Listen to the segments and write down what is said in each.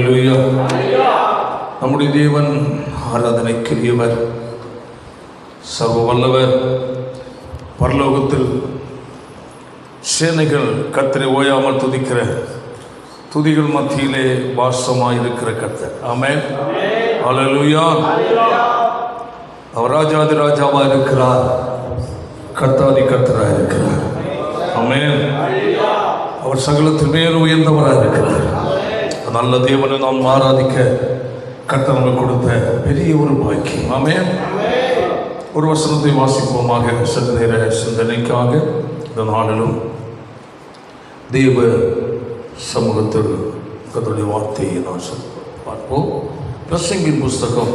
அல்லேலூயா. நம்முடைய தேவன் ஆராதனைக்குரியவர், சர்வ வல்லவர். பரலோகத்தில் சேனைகள் கர்த்தரை ஓயாமல் துதிக்கிற துதிகள் மத்தியிலே வாசமாயிருக்கிற கர்த்தர். ஆமென். அல்லேலூயா. அவர் ராஜாதி ராஜாவாக இருக்கிறார், கர்த்தாதி கர்த்தராக இருக்கிறார். ஆமென். அவர் சகலத்தின் மேல் உயர்ந்தவராக இருக்கிறார். நல்ல தேவனை நாம் ஆராதிக்க கர்த்தர் நமக்கு கொடுத்த பெரிய ஒரு பாக்கியம். ஆமென். ஒரு வசனத்தை வாசிப்போமாக. சற்று நேர சிந்தனைக்காக இந்த நாளிலும் தேவ சமூகத்தில் கர்த்தருடைய வார்த்தையை நான் பார்ப்போம். பிரசங்கின் புஸ்தகம்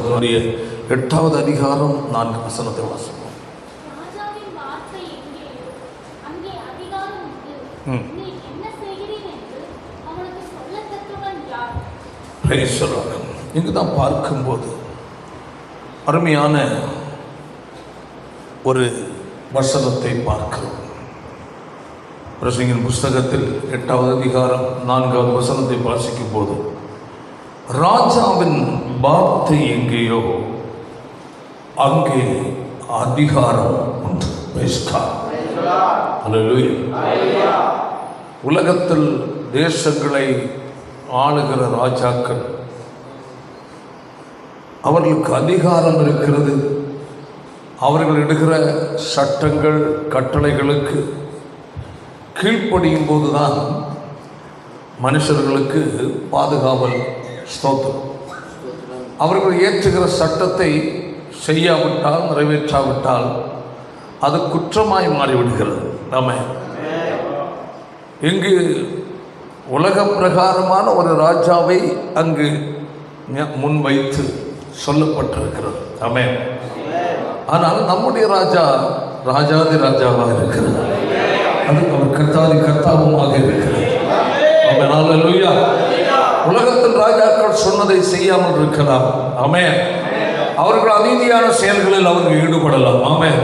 8வது அதிகாரம் 4 வசனத்தை வாசிப்போம். இங்குதான் பார்க்கும்போது அருமையான ஒரு வசனத்தை பார்க்கிறோம். பிரசங்கின் புஸ்தகத்தில் 8வது அதிகாரம் 4வது வசனத்தை வாசிக்கும் போது, ராஜாவின் வார்த்தை எங்கேயோ அங்கே அதிகாரம் உண்டு. உலகத்தில் தேசங்களை ஆளுகிற ராஜாக்கள், அவர்களுக்கு அதிகாரம் இருக்கிறது. அவர்கள் எடுக்கிற சட்டங்கள் கட்டளைகளுக்கு கீழ்ப்படியும் போதுதான் மனுஷர்களுக்கு பாதுகாவல். ஸ்தோத்திரம். அவர்கள் ஏற்றுகிற சட்டத்தை செய்யாவிட்டால், நிறைவேற்றாவிட்டால் அது குற்றமாய் மாறிவிடுகிறது. ஆமென். இங்கு உலக பிரகாரமான ஒரு ராஜாவை அங்கு முன்வைத்து சொல்லப்பட்டிருக்கிறது. ஆமென். ஆனால் நம்முடைய ராஜா ராஜாதி ராஜாவாக இருக்கிறார். அது அவர் கர்த்தாதி கர்த்தாவுமாக இருக்கிறார். ஆமென். அல்லேலூயா. உலகத்தில் ராஜாக்கள் சொன்னதை செய்யாமல் இருக்கலாம். ஆமென். அவர்கள் அநீதியான செயல்களில் அவர்கள் ஈடுபடலாம். ஆமென்.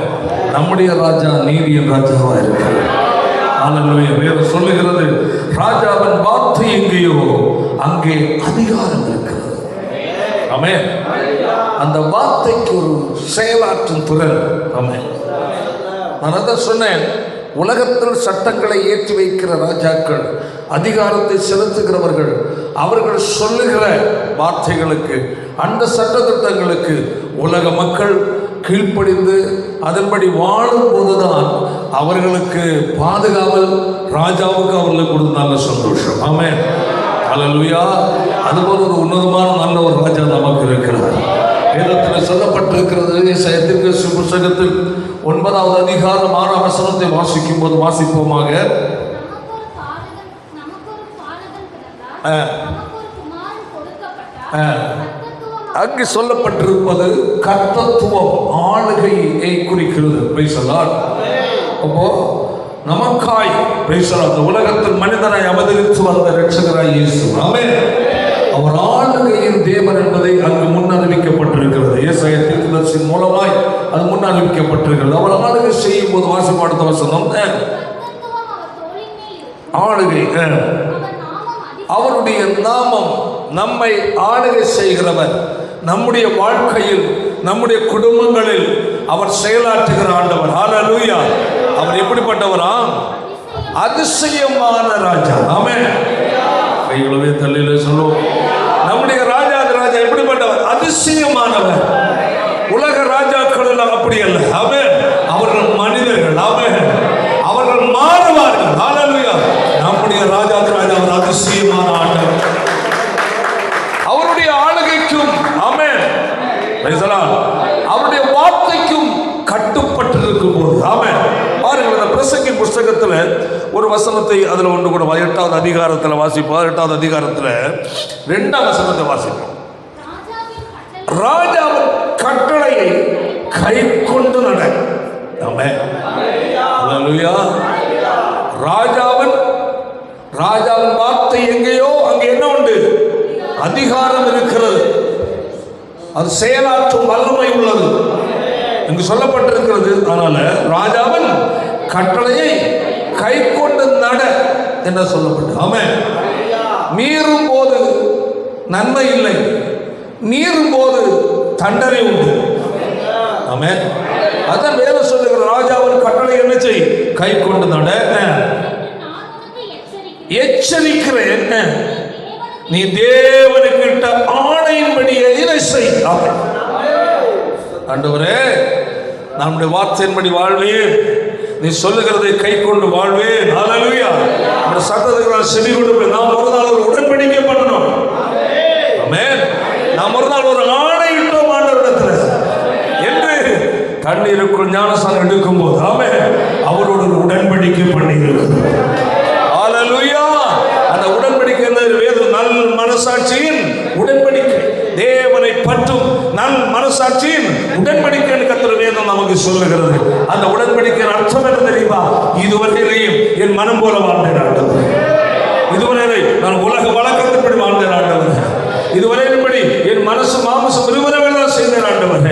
நம்முடைய ராஜா நீதியின் ராஜாவாக இருக்கிறார். அல்லேலூயா. வேதம் சொல்லுகிறது, ராஜாவின் வார்த்தை எங்கேயோ அங்கே அதிகாரம் இருக்கிறது. ஆமென். அந்த வார்த்தைக்கு ஒரு செயலாற்றும் திறன். ஆமென். நான் அதான் சொன்னேன், உலகத்தில் சட்டங்களை ஏற்றி வைக்கிற ராஜாக்கள், அதிகாரத்தை செலுத்துகிறவர்கள், அவர்கள் சொல்லுகிற வார்த்தைகளுக்கு, அந்த சட்டத்திட்டங்களுக்கு உலக மக்கள் கீழ்ப்படிந்து அதன்படி வாழும் போதுதான் அவர்களுக்கு பாதுகாவல். ராஜாவுக்கு அவர்களுக்கு கொடுத்த நல்ல சந்தோஷம். ஆமென். அல்லேலூயா. அதுபோல ஒரு உன்னதமான நல்ல ஒரு ராஜா நமக்கு இருக்கிறார். வேதத்தில் சொல்லப்பட்டிருக்கிறது. தீர்க்கதரிசி புத்தகத்தில் 9வது அதிகாரம் 6ஆம் வசனத்தை வாசிக்கும் போது வாசிப்போமாக. அங்கு சொல்லப்பட்டிருப்பது கர்த்தத்துவம், ஆளுகையை குறிக்கிறது. பேசலாம். அப்போ நமக்காய் பேசலாம். அந்த உலகத்தில் மனிதனை அவதரித்து வந்த இரட்சகராய் இயேசு. ஆமென். அவர் ஆளுகையின் தேவன் என்பதை அங்கு முன்னறிவிக்கப்பட்டிருக்கிறது. ஏசாயா தீர்க்கதரிசியின் மூலமாய் அது முன்னறிவிக்கப்பட்டிருக்கிறது. அவர் ஆளுகை செய்யும் போது வாசிப்பாடுத்த வசனம், ஆளுகை, அவருடைய நாமம் நம்மை ஆளுகை செய்கிறவர். நம்முடைய வாழ்க்கையில், நம்முடைய குடும்பங்களில் அவர் செயலாற்றுகிற ஆண்டவர். ஹல்லேலூயா. அவர் எப்படிப்பட்டவரா? அதிசயமான ராஜா. ஆமென். கைகளவே தள்ளிலே சொல்லுவோம், நம்முடைய ராஜாதி ராஜா எப்படிப்பட்டவர்? அதிசயமானவர். உலக ராஜாக்கள் எல்லாம் அப்படி அல்ல. ஆமென். அவர்கள் மனிதர்கள். ஆமென். அவர்கள் மாறுவார்கள். ஹல்லேலூயா. நம்முடைய ராஜாதி ராஜா அவர் அதிசயமான ஆண்டவர். அவருடைய ஆளுகைக்கும், ஆமென், அவருடைய வார்த்தைக்கும் கட்டுப்பட்டிருக்கும் போது, ஆமென். பாருங்கள், இந்த பிரசங்கின் புஸ்தகத்தில் ஒரு வசனத்தை அதில் ஒன்று கூட 8வது அதிகாரத்தில் வாசிப்போம். 8வது அதிகாரத்தில் 2ஆம் வசனத்தை வாசிப்போம். ராஜாவின் கட்டளையை கை கொண்டு நட. ஆமென். அல்லேலூயா. ராஜாவின் வார்த்தை எங்கேயோ அங்கே என்ன உண்டு? அதிகாரம் இருக்கிறது. அது செயலாற்றும் வல்லமை உள்ளது என்று சொல்லப்பட்டிருக்கிறது. அதனால ராஜாவின் கட்டளையை கை கொண்டு நட என்ன சொல்லப்பட்டு. ஆமென். மீறும் போது நன்மை இல்லை, மீறும் போது தண்டனை உண்டு. ஆமென். அதான் வேதம் சொல்லுகிற ராஜாவின் கட்டளை என்ன செய், கை கொண்டு நட. எச்சரிக்கிறேன், நீ தேவனுக்கிட்ட ஆணையின்படியே இதை செய். ஆண்டவரே, நம்முடைய வார்த்தையின்படி வாழ்வேன், நீ சொல்லுகிறதை கை கொண்டு வாழ்வேன். ஹல்லேலூயா. அந்த சத்தத்துக்கு நான் செவி கொடுப்பேன். நாம் ஒரு நாள் ஒரு உடன்படிக்கை பண்ணணும். ஆமென். நாம் ஒரு நாள் ஒரு ஆணையிட்டோம் ஆண்டவரிடத்தில் என்று தண்ணீருக்குள் ஞானஸ்நானம் எடுக்கும் போது ஆமென், அவரோடு ஒரு உடன்படிக்கை பண்ணி இருக்கிறோம். ஹல்லேலூயா. அந்த உடன்படிக்கை வேதம் நல் மனசாட்சியின் உடன்படிக்கை, தேவனை பற்றும் நல் மனசாட்சியின் உடன்படிக்கை கர்த்தர் வேதம் நமக்கு சொல்லுகிறது. அந்த உடன்படிக்கையின் அர்த்தம் என்ன தெரியுமா? இதுவரையிலையும் என் மனம் போல வாழ்ந்தேன் ஆண்டவர், இதுவரை நான் உலக வழக்கத்தின்படி வாழ்ந்தேன் ஆண்டவர், இதுவரையின்படி என் மனசு மாமசம் விரும்புவதெல்லாம் செய்தேன் ஆண்டவர்,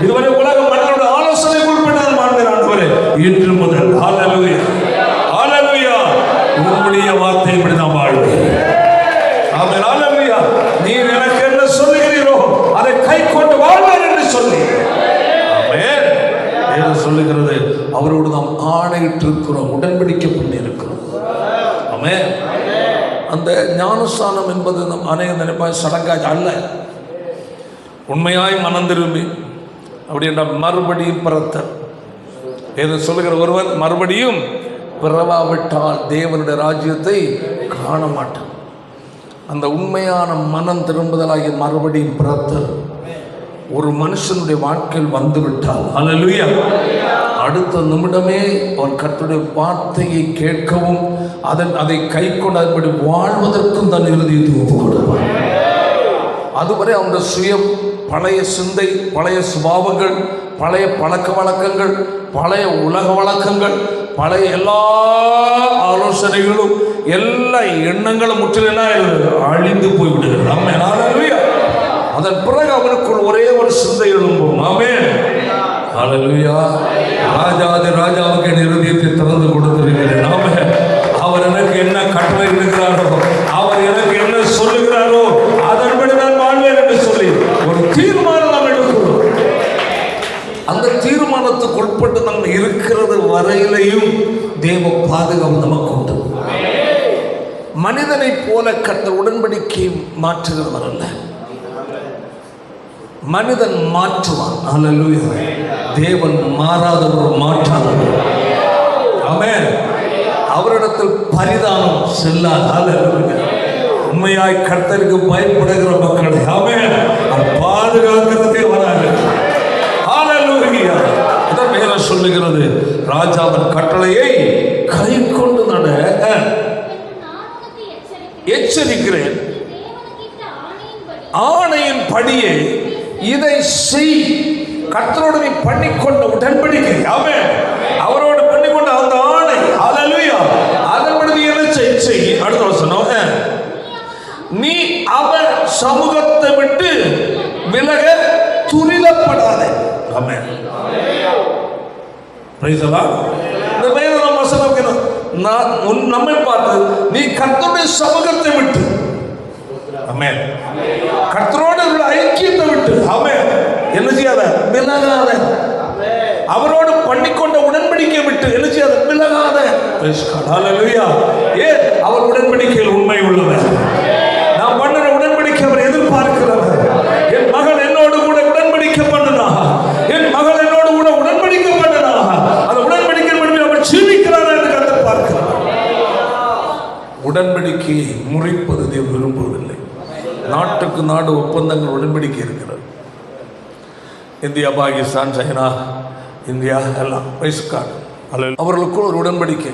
இதுவரை உலக மன்னரோட ஆலோசனை உட்பட்டு வாழ்ந்தேன் ஆண்டவர். இன்று முதல் ஹல்லேலூயா, ஹல்லேலூயா, உம்முடைய வார்த்தையின்படி நான் வாழ்வேன். ஆமென். ஹல்லேலூயா. நீர் எனக்கு என்ன சொல்லுகிறீரோ அதை கை கொண்டு வாழ்வேன் என்று சொல்லி ஆமென். வேதம் சொல்லுகிறது, அவரோடு நாம் ஆணையிட்டு இருக்கிறோம், உடன்படிக்கை பண்ணி இருக்கிறோம். ஆமென். அந்த ஞானஸ்நானம் என்பது நம் அநேக நினைப்பாய் சடங்காய் அல்ல, உண்மையாய் மனம் திரும்பி அப்படி என்ற மறுபடியும் பிறத்தல். வேதம் சொல்லுகிற ஒருவர் மறுபடியும் பிறவாவிட்டால் தேவனுடைய ராஜ்யத்தை காண மாட்டான். அந்த உண்மையான மனம் திரும்புதலாகிய மறுபடியும் பிறத்தல் ஒரு மனுஷனுடைய வாழ்க்கையில் வந்துவிட்டால் ஹல்லேலூயா, அடுத்த நிமிடமே அவன் கர்த்தருடைய வார்த்தையை கேட்கவும் அதை கை கொண்டு அதன்படி வாழ்வதற்கும் தன் இறுதியை ஒப்புக்கொடுப்பான். அதுவரை அவனுடைய சுயம், பழைய சிந்தை, பழைய சுபாவங்கள், பழைய பழக்க வழக்கங்கள், பழைய உலக வழக்கங்கள், பழைய எல்லா ஆலோசனைகளும் எல்லா எண்ணங்களும் முற்றிலும் அழிந்து போய்விடுகிறது. ஆமென். ஹல்லேலூயா. அதன் பிறகு அவனுக்குள் ஒரே ஒரு சிந்தை எழும்பும். ஆமென். ஹல்லேலூயா. ராஜாதி ராஜாவுக்கு என் இருதயத்தை திறந்து கொடுத்திருக்கிறேன். ஆமென். அவர் எனக்கு என்ன கட்டளை இருக்கிறாரோ, அவர் எனக்கு என்ன சொல்லுகிறாரோ அதன்படி நான் வாழ்வேன் என்று சொல்லி ஒரு தீர்மானம் நாம் எடுக்கிறோம். அந்த தீர்மானத்துக்கு உட்பட்டு நம்ம இருக்கிறது வரையிலையும் தேவ பாதுகாப்பு நமக்கு உண்டு. மனிதனை போல கர்த்தர் உடன்படிக்கை மாற்றுகிறவர் அல்ல, மனிதன் மாற்றுவான். ஹல்லேலூயா. தேவன் மாறாதவர், மாற்றாதவர். ஆமென். அவரிடத்தில் பரிதானம் செல்லாது. ஹல்லேலூயா. உண்மையாய் கர்த்தருக்கு பயப்படுகிற மக்களை ஆமென் பாதுகாக்கிறதே வராது. ஹல்லேலூயா. இதான் வேதம் சொல்லுகிறது, ராஜாவின் கட்டளையை கை கொண்டு நட எச்சரிக்கிறேன், ஆணையின் படியே இதை செய். கர்த்தரோடு நீ பண்ணிக்கொண்ட உடன்படிக்கை, ஆமென், அவரோடு பண்ணிக்கொண்ட அந்த ஆணை, ஹல்லேலூயா, அதன்படி நீ என்ன செய். அடுத்த வசனம், நீ அவர் சமூகத்தை விட்டு விலக துரிதப்படாதே. ஆமென். Praise the Lord. இந்த வேதம் வசனம் நம்மை பார்த்து நீ கர்த்தருடைய சமூகத்தை விட்டு, ஆமென், கர்த்தரோடு உள்ள ஐக்கியத்தை விட்டு, ஆமென், என்ன செய்யாத, விலகாத. அவரோடு பண்ணிக்கொண்ட உடன்படிக்கை விட்டு என்ன செய்யாத, விலகாத. ஹல்லேலூயா. ஏன்? அவர் உடன்படிக்கையில் உண்மை உள்ளவர். நான் பண்ணின உடன்படிக்கை அவர் எதிர்பார்க்கிறவர். என் மகள் என்னோடு கூட உடன்படிக்கை பண்ணினா, என் மகள் என்னோடு கூட உடன்படிக்கை பண்ணினா, அந்த உடன்படிக்கை அவர் ஜீவிக்கிறார் என்று கர்த்தர் பார்க்கிறார். உடன்படிக்கையை முறிப்பது தேவன் விரும்புவதில்லை. நாட்டுக்கு நாடு ஒப்பந்தங்கள் உடன்படிக்கை இருக்கிறது. இந்தியா, பாகிஸ்தான், சைனா, இந்தியா எல்லாம் வயசுக்காடு அவர்களுக்குள் ஒரு உடன்படிக்கை.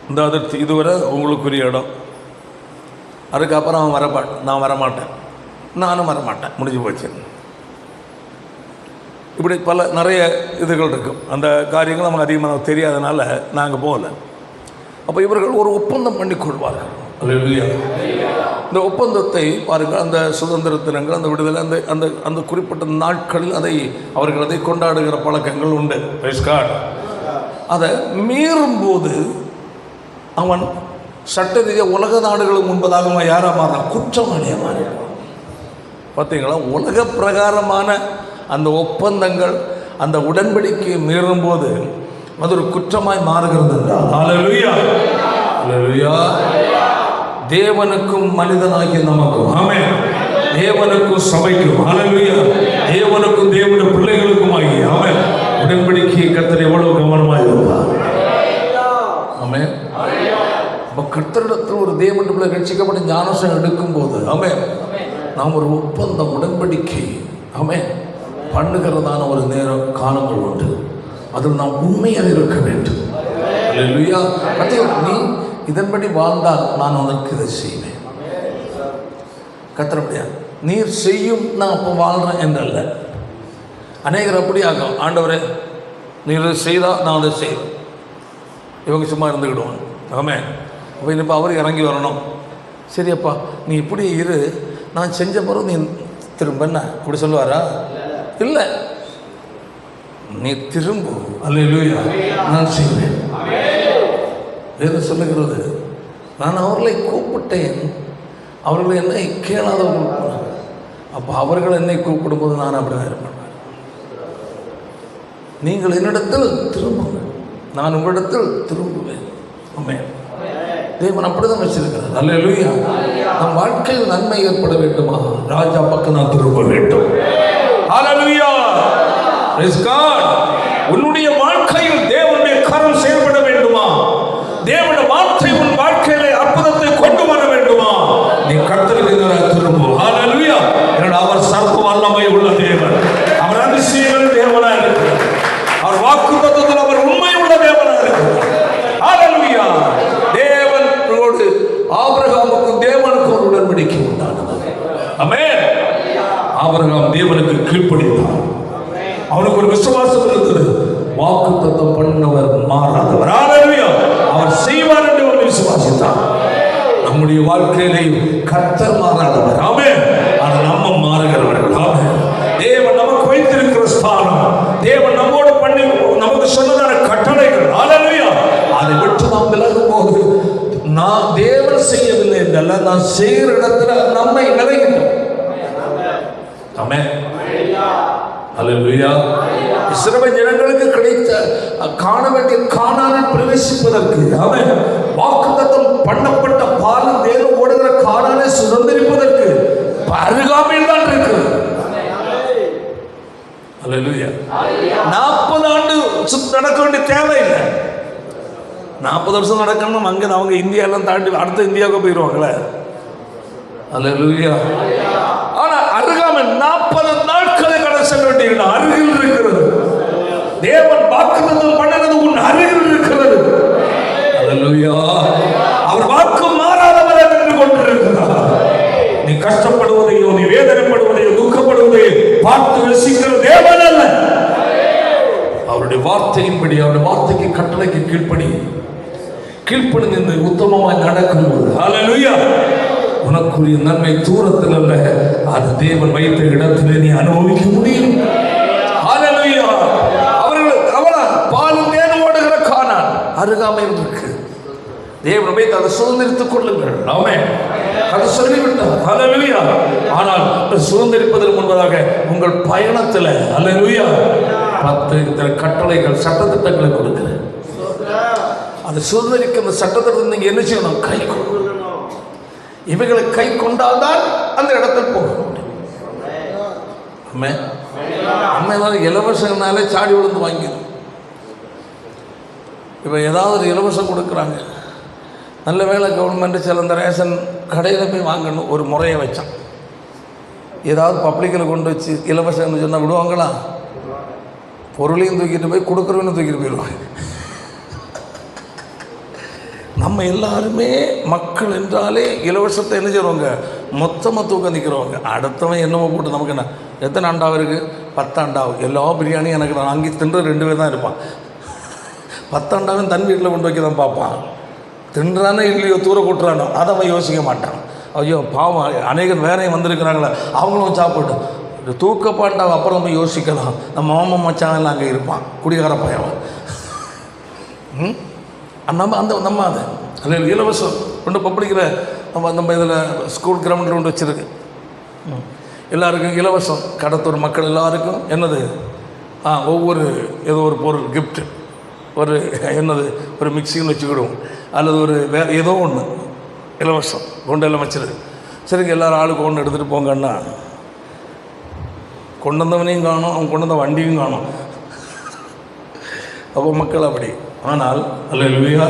இந்த அதிர்ச்சி இதுவரை உங்களுக்குரிய இடம், அதுக்கப்புறம் நான் வரமாட்டேன், நானும் வரமாட்டேன், முடிஞ்சு போச்சு. இப்படி நிறைய இதுகள் இருக்கும். அந்த காரியங்கள் நமக்கு அதிகமாக தெரியாதனால நாங்கள் போகல. அப்போ இவர்கள் ஒரு ஒப்பந்தம் பண்ணி கொள்வார்கள். அல்லேலூயா. இந்த ஒப்பந்தத்தை பாருங்கள், அந்த சுதந்திர தினங்கள், அந்த விடுதலை, அந்த அந்த அந்த குறிப்பிட்ட நாட்களில் அவர்கள் அதை கொண்டாடுகிற பழக்கங்கள் உண்டு. Praise God. அதை மீறும்போது அவன் சட்ட ரீதியாக உலக நாடுகளுக்கு முன்பதாக யாராக மாறான், குற்றவாளியாக மாறிடுவான். பார்த்தீங்களா? உலக பிரகாரமான அந்த ஒப்பந்தங்கள், அந்த உடன்படிக்கையை மீறும்போது அது ஒரு குற்றமாய் மாறுகிறது என்றால், ஹல்லேலூயா ஹல்லேலூயா, தேவனுக்கும் மனிதனாகிய நமக்கும், ஆமென், தேவனுக்கும் சபைக்கும், ஹல்லேலூயா, தேவனுக்கும் தேவனுடைய பிள்ளைகளுக்கும் ஆகிய, ஆமென், உடன்படிக்கையை கர்த்தர் எவ்வளவு கவனமாக இருந்தார். ஆமென். அப்போ கர்த்தரிடத்தில் ஒரு தேவனுடைய பிள்ளை ரட்சிக்கப்பட்ட ஞானஸ்நானம் எடுக்கும்போது, ஆமென், நாம் ஒரு ஒப்பந்தம், உடன்படிக்கை, ஆமென், பண்ணுகிறதான ஒரு நேரம் காலங்கள் உண்டு. அதில் நாம் உண்மையாக இருக்க வேண்டும். அல்லேலூயா. நீ இதன்படி வாழ்ந்தால் நான் உனக்கு இதை செய்வேன். கர்த்தர் நீர் செய்யும் நான் அப்போ வாழ்கிறேன் என்றல்ல. அநேகர் அப்படி ஆகும், ஆண்டவரே நீர் செய்தால் நான் அதை செய்வேன், இவங்க சும்மா இருந்துக்கிடுவாங்க. ஆமென். அப்போ இப்போ அவர் இறங்கி வரணும். சரியப்பா நீ இப்படி இரு, நான் செஞ்ச பிறகு நீ திரும்ப என்ன இப்படி சொல்லுவாரா? இல்லை, நீ திரும்ப. அல்லேலூயா. நான் செய்வேன். வேறு சொல்லுகிறது, நான் அவர்களை கூப்பிட்டேன், அவர்கள் என்னை கேளாதவர்கள். அப்போ அவர்கள் என்னை கூப்பிடும்போது நான் அப்படிதான் இருப்பேன். நீங்கள் என்னிடத்தில் திரும்புங்கள், நான் உங்களிடத்தில் திரும்புவேன். ஆமென். தேவன் அப்படிதான் வச்சிருக்கிறார். அல்லேலூயா. நம் வாழ்க்கையில் நன்மை ஏற்பட வேண்டுமா? ராஜா பக்கம் நான் திரும்ப வேண்டும். அல்லேலூயா. Praise God. உன்னுடைய வாழ்க்கையில் தேவனுடைய கரம் செயல்பட வேண்டுமா? தேவனுடைய வார்த்தை உன் வாழ்க்கையிலே அற்புதத்தை கொண்டு வர வேண்டுமா? நீ கர்த்தருக்கு திரும்பு. ஹல்லேலூயா. ஏன்னா அவர் சர்வ வல்லமை உள்ள தேவன், அவர் அதிசயங்களின் தேவனாக இருக்கிறார், அவர் வாக்குத்தத்தத்தில் அவர் உண்மை உள்ள தேவனாக இருக்கிறார். ஹல்லேலூயா. தேவனோடு ஆபிரகாமுக்கும் தேவனுக்கும் ஒரு உடன்படிக்கை உண்டானது. ஆமென். ஆபிரகாம் தேவனுக்கு கீழ்ப்படிந்தார். அவனுக்கு ஒரு விசுவாசம் இருந்தது. வாக்குத்தத்தம் பண்ணவர் மாறாதவர். ஹல்லேலூயா. அவர் செய்வார் என்று ஒரு விசுவாசித்தார். நம்முடைய வாழ்க்கையிலேயும் கர்த்தர் மாறாதவர். ஆமென். ஆனால் நம்ம மாறுகிறவர்கள். ஆமென். தேவன் நமக்கு வைத்திருக்கிற ஸ்தானம், தேவன் நம்மோடு பண்ணி நமக்கு சொன்னதான கட்டளைகள், ஹல்லேலூயா, அதை விட்டு நாம் விலகும் போது நான் தேவன் செய்யவில்லை என்றல்ல, நான் செய்கிற இடத்துல நம்மை விலகிட்டோம். ஆமென். அல்லேலூயா. இஸ்ரவேல் ஜனங்களுக்கு கிடைத்த காண வேண்டிய கானானில் பிரவேசிப்பதற்கு, ஆமென், வாக்குத்தத்தம் பண்ணப்பட்ட பாலும் தேனும் ஓடுகிற கானானை சுதந்திரிப்பதற்கு அருகாமையில் தான் இருக்கு. அல்லேலூயா. 40 ஆண்டு நடக்க வேண்டிய தேவையில்லை. 40 வருஷம் நடக்கணும். அங்கே அவங்க இந்தியாவெல்லாம் தாண்டி அடுத்த இந்தியாவுக்கு போயிடுவாங்களே. அல்லேலூயா. ஆனால் அருகாமல் 40 நாட்களை கடந்து செல்ல வேண்டிய அருகில் இருக்கிறது. தேவன் வாக்குத்தத்தம் பண்ணினது உன் அருகில் இருக்கிறது. அல்லேலூயா. அவர் வாக்கு மாறாதவர் என்று கொண்டிருக்கிறார். நீ கஷ்டப்படுவதையோ, நீ வேதனைப்படுவதையோ, துக்கப்படுவதையோ பார்த்து ரசிக்கிற தேவன் அல்ல. அவருடைய வார்த்தையின்படி, அவருடைய வார்த்தைக்கு கட்டளைக்கு கீழ்ப்படிந்து உத்தமமாய் நடக்கும்போது, ஹல்லேலூயா, உனக்குரிய நன்மை தூரத்தில் அல்ல, அது தேவன் வைத்த இடத்திலே நீ அனுபவிக்க முடியும். ஹல்லேலூயா. அவள பாலும் தேனும் ஓடுகிற கானான் அருகாமையில் இருக்கு. தேவன் வைத்து அதை சுதந்திரித்துக் கொள்ளுங்கள். ஆமென். அதை சொல்லிவிட்டார். ஹல்லேலூயா. ஆனால் சுதந்திரிப்பதற்கு முன்பதாக உங்கள் பயணத்தில், ஹல்லேலூயா, 10 கட்டளைகள், சட்டத்திட்டங்களை கொடுக்கிறேன். அதை சுதந்திரிக்க அந்த சட்டத்திட்டத்தை நீங்க என்ன செய்யணும்? கை கொள்ளணும். இவைகளை கை கொண்டால்தான் அந்த இடத்தில் போக முடியும். அம்மையால் இலவசனாலே சாடி விழுந்து வாங்கிடும். இப்போ ஏதாவது ஒரு இலவசம் கொடுக்குறாங்க, நல்ல வேலை கவர்மெண்ட்டு சில இந்த ரேஷன் கடையில் போய் வாங்கணும் ஒரு முறையை வச்சான். ஏதாவது பப்ளிக்கில் கொண்டு வச்சு இலவசம்னு சொன்னால் விடுவாங்களா? பொருளையும் தூக்கிட்டு போய் கொடுக்குறவன்னு தூக்கிட்டு போயிடுவாங்க. நம்ம எல்லாருமே மக்கள் என்றாலே இலவசத்தை என்ன செய்கிறவங்க? மொத்தமாக தூக்க நிற்கிறவங்க. அடுத்தவன் என்னமோ போட்டு நமக்கு என்ன எத்தனை அண்டாவும் இருக்குது? 10 அண்டாவும். எல்லா பிரியாணியும் எனக்கு நான் அங்கே தின்ற 2 பேர் தான் இருப்பான். 10 அண்டாவும் தன் வீட்டில் கொண்டு வைக்க தான் பார்ப்பான். தின்றானே இல்லையோ, தூர கூட்டுறானோ, அதை அவன் யோசிக்க மாட்டான். ஐயோ பாவம், அநேகர் வேறையும் வந்திருக்கிறாங்களே, அவங்களும் சாப்பிட்டு தூக்கப்பாட்டாவை அப்புறம் போய் யோசிக்கலாம். நம்ம மாமா மச்சான் அங்கே இருப்பான், குடிகார பையன். நம்ம அது அதில் இலவசம் கொண்டு பப்ளிக்கில் நம்ம இதில் ஸ்கூல் கிரவுண்டில் கொண்டு வச்சுருக்கு. எல்லாருக்கும் இலவசம். கடத்தூர் மக்கள் எல்லாருக்கும் என்னது ஒவ்வொரு ஏதோ ஒரு பொருள் கிஃப்ட்டு, ஒரு என்னது ஒரு மிக்சின்னு வச்சுக்கிடுவோம், அல்லது ஒரு ஏதோ ஒன்று இலவசம் கொண்டு எல்லாம் வச்சிருக்கு. சரிங்க, எல்லோரும் ஆளுக்கு ஒன்று எடுத்துகிட்டு போங்கன்னா கொண்டு வந்தவனையும் காணும், அவன் கொண்டு வந்த வண்டியும் காணும். அப்போ மக்கள் அப்படி. ஆனால் அல்லேலூயா,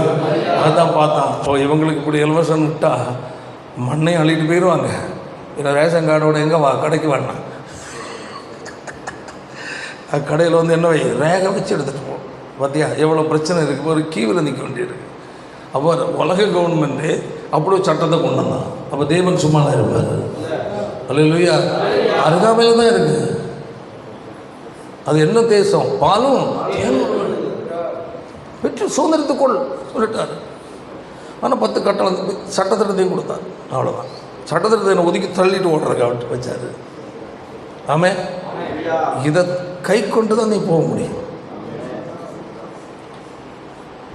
அதான் பார்த்தான். இப்போ இவங்களுக்கு இப்படி இலவசம் விட்டால் மண்ணையும் அள்ளிட்டு போயிடுவாங்க. இல்லை ரேஷன் கார்டோட எங்கே கடைக்கு வரணும், கடையில் வந்து என்ன ரேகை வச்சு எடுத்துகிட்டு போகும். பார்த்தியா எவ்வளோ பிரச்சனை இருக்குது, ஒரு கீவில் நிற்க வேண்டியிருக்கு. அப்போ உலக கவர்மெண்ட்டு அப்படி ஒரு சட்டத்தை கொண்டு வந்தான். அப்போ தேவன் சும்மா தான் இருப்பார். அல்லேலூயா, அருகாமையில் தான் இருக்குது. அது என்ன தேசம், பாலும் பெற்று சுதந்திரத்துக்குள் சொல்லிட்டார். ஆனால் 10 கட்டளை சட்டத்திட்டத்தையும் கொடுத்தார். அவ்வளோதான். சட்டத்திட்டத்தை ஒதுக்கி தள்ளிட்டு ஓடுறதுக்கு வச்சார். ஆமே, இதை கை கொண்டு தான் நீ போக முடியும்.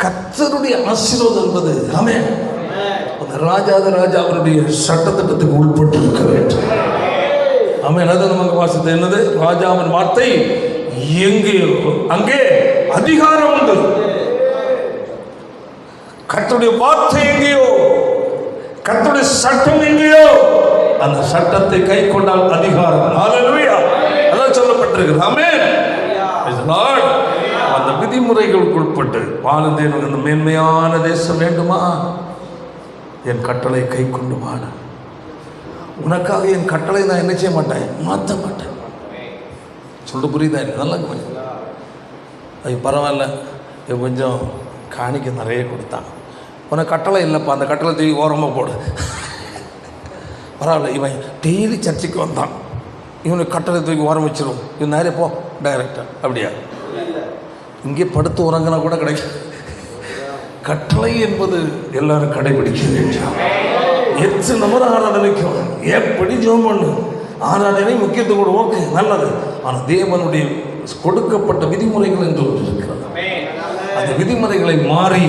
கர்த்தருடைய ஆசீர்வாதம் என்பது ஆமே அந்த ராஜா அவருடைய சட்டத்திட்டத்துக்கு உட்பட்டு இருக்க வேண்டும். ஆமே, அதான் நமக்கு வாசித்தது என்னது, ராஜாவின் வார்த்தை எங்கேயோ அங்கே அதிகாரம் உண்டு. கர்த்தருடைய வார்த்தை எங்கேயோ, கர்த்தருடைய சட்டம் எங்கேயோ, அந்த சட்டத்தை கை கொண்டால் அதிகாரம். ஹல்லேலூயா, அதான் சொல்லப்பட்டிருக்கிறது. ஆமென். அந்த விதிமுறைகளுக்கு உட்பட்டு வாழ்ந்தேன். அந்த மேன்மையான தேசம் வேண்டுமா, என் கட்டளை கை கொண்டு வாழ. உனக்காக என் கட்டளை நான் என்ன செய்ய மாட்டேன், மாற்ற மாட்டேன். சொல்லிட்டு புரியுதா? நல்லா கொஞ்சம் அது பரவாயில்ல, கொஞ்சம் காணிக்க நிறைய கொடுத்தான். உனக்கு கட்டளை இல்லைப்பா, அந்த கட்டளை தூக்கி ஓரமாக போடு. பரவாயில்ல, இவன் டெய்லி சர்ச்சைக்கு வந்தான், இவனுக்கு கட்டளை தூக்கி ஓரம் வச்சிடும், இவன் நிறைய போ டைரக்டர். அப்படியா? இங்கே படுத்து உறங்கினா கூட கிடைக்கும். கட்டளை என்பது எல்லாரும் கடைபிடிக்க வேண்டும். எத்தனை நம்பர் ஆராதனைக்கும் எப்படி ஜெபம் பண்ணு, ஆராதனை முக்கியத்துவம் கூட ஓகே நல்லது. ஆனால் தேவனுடைய கொடுக்கப்பட்ட விதிமுறைகள் என்று ஒன்று இருக்கிறது. அந்த விதிமுறைகளை மாறி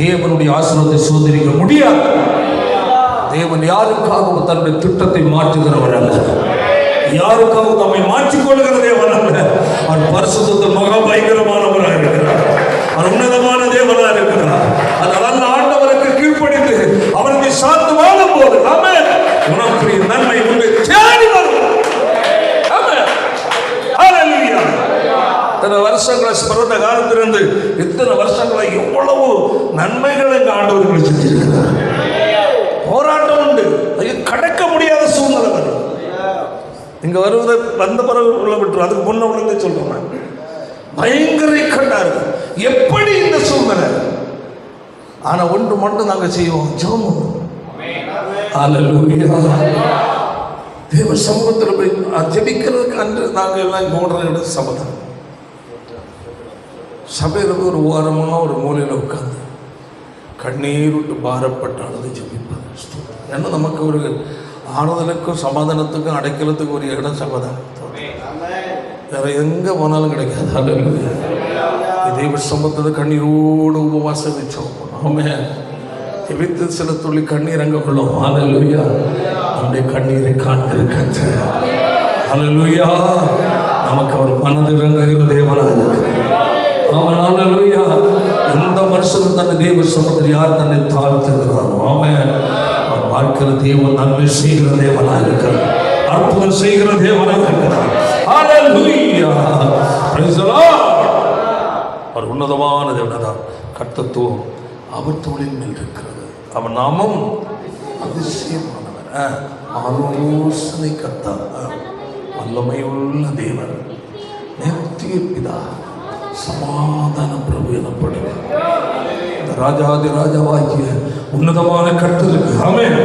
தேவனுடைய ஆசீர்வாதத்தை சுதந்திரிக்க முடியாது. தேவன் யாருக்காகவும் தன்னுடைய திட்டத்தை மாற்றுகிறவர் அல்ல, யாருக்காகவும் தம்மை மாற்றிக்கொள்கிற தேவன் அல்ல. அவர் பரிசுத்த மகா பயங்கரமானவராக இருக்கிறார், அவர் உன்னதமான தேவனாக இருக்கிறார். அதனால் ஆண்டவருக்கு கீழ்ப்படிந்து அவருக்கு சார்ந்து வாழும் போது ஆமென், உனக்குரிய நன்மை உங்களை தேடி வரும். ஆமென், ஹல்லேலூயா. இத்தனை வருஷங்களை பிறந்த காலத்திலிருந்து இத்தனை வருஷங்களை எவ்வளவு நன்மைகளை இந்த ஆண்டவர்கள் செஞ்சிருக்கிறார். போராட்டம் உண்டு, அது கடக்க முடியாத சூழ்நிலை வரும். இங்க வருவதை வந்த பிறகு உள்ள விட்டு அதுக்கு முன்ன உடனே சொல்றேன், பயங்கர கண்டார்கள். எப்படி இந்த சூழ்நிலை? ஆனா ஒன்று மட்டும் நாங்க செய்வோம், ஜெபம். ஹல்லேலூயா. தேவ சமூகத்தில் போய் ஜெபிக்கிறதுக்கு அன்று நாங்கள் எல்லாம் ஓடுற சபதம். சபையில் ஒரு ஓரமாக ஒரு மூலையில் உட்காந்து கண்ணீர் விட்டு பாரப்பட்ட அழுது ஜெபிப்பது. ஏன்னா நமக்கு ஒரு ஆறுதலுக்கும் சமாதானத்துக்கும் அடைக்கலத்துக்கும் ஒரு இடம் சபதம். வேற எங்கே போனாலும் கிடைக்காது. ஹல்லேலூயா. தெய்வ சம்பந்தத்தை கண்ணீரோடு உபவாசம் வச்சோம். ஆமென். ஜெபித்து சில துளி கண்ணீர் அங்கே கொள்ளும். ஹல்லேலூயா. நம்முடைய கண்ணீரை காண்கிற கர்த்தர். ஹல்லேலூயா. நமக்கு அவர் மனதிறங்குகிற தேவனாக இருக்கிறார். ஆமென். ஹல்லேலூயா. எந்த மனுஷனும் தன்னை தேவ சமூகத்தில் யார் தன்னை தாழ்த்துகிறாரோ ஆமென், அவர் வாழ்க்கையில் தேவன் நன்மை செய்கிற தேவனாக இருக்கிறார், அற்புதம் செய்கிற தேவனாக இருக்கிறார். ஹல்லேலூயா. Praise the Lord. அவர் உன்னதமான தேவனார். கர்த்தத்துவம் அவர் தோளின் மேல் இருக்கிறது. அவர் நாமம் அதிசயமானவர், ஆலோசனை கர்த்தர், வல்லமையுள்ள தேவன், நேர்த்திய பிதா, சமாதான பிரபு எனப்படுவார். இந்த ராஜாதி ராஜாவாகிய உன்னதமான கர்த்தருக்கு ஆமென்.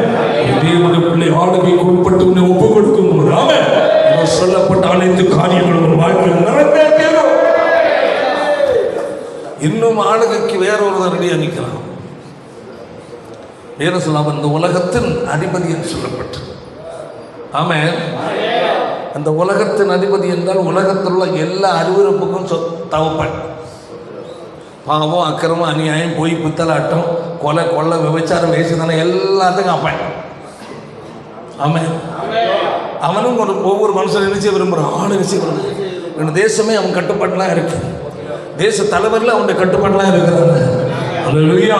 தேவனுடைய பிள்ளை ஆளுகைக்கு உட்பட்டு உன்னை ஒப்பு கொடுக்கும் போது ஆமென், சொல்லப்பட்ட அனைத்து காரியங்களும் வாழ்க்கையில் நிறைவேறும். இன்னும் ஆளுகைக்கு வேறொருவர் ரெடியா நிற்கிறான். வேற சொல்லாம இந்த உலகத்தின் அதிபதி என்று சொல்லப்பட்டு ஆமென். அந்த உலகத்தின் அதிபதி என்றால் உலகத்தில் உள்ள எல்லா அறிவுறுப்புக்கும் தவப்பன். பாவம், அக்கிரமம், அநியாயம், பொய், பித்தலாட்டம், கொலை, கொள்ளை, விபச்சாரம், வேசித்தனம் எல்லாத்துக்கும் அப்பன். ஆமென். அவனும் ஒவ்வொரு மனுஷன் நினைச்சு விரும்புகிறான், ஆளு நினைச்சு விரும்புகிறான். தேசமே அவன் கட்டுப்பாடுலாம் இருக்கு, தேச தலைவரில் அவனுடைய கட்டுப்பாடுலாம் இருக்கிறாங்க. அல்லேலூயா.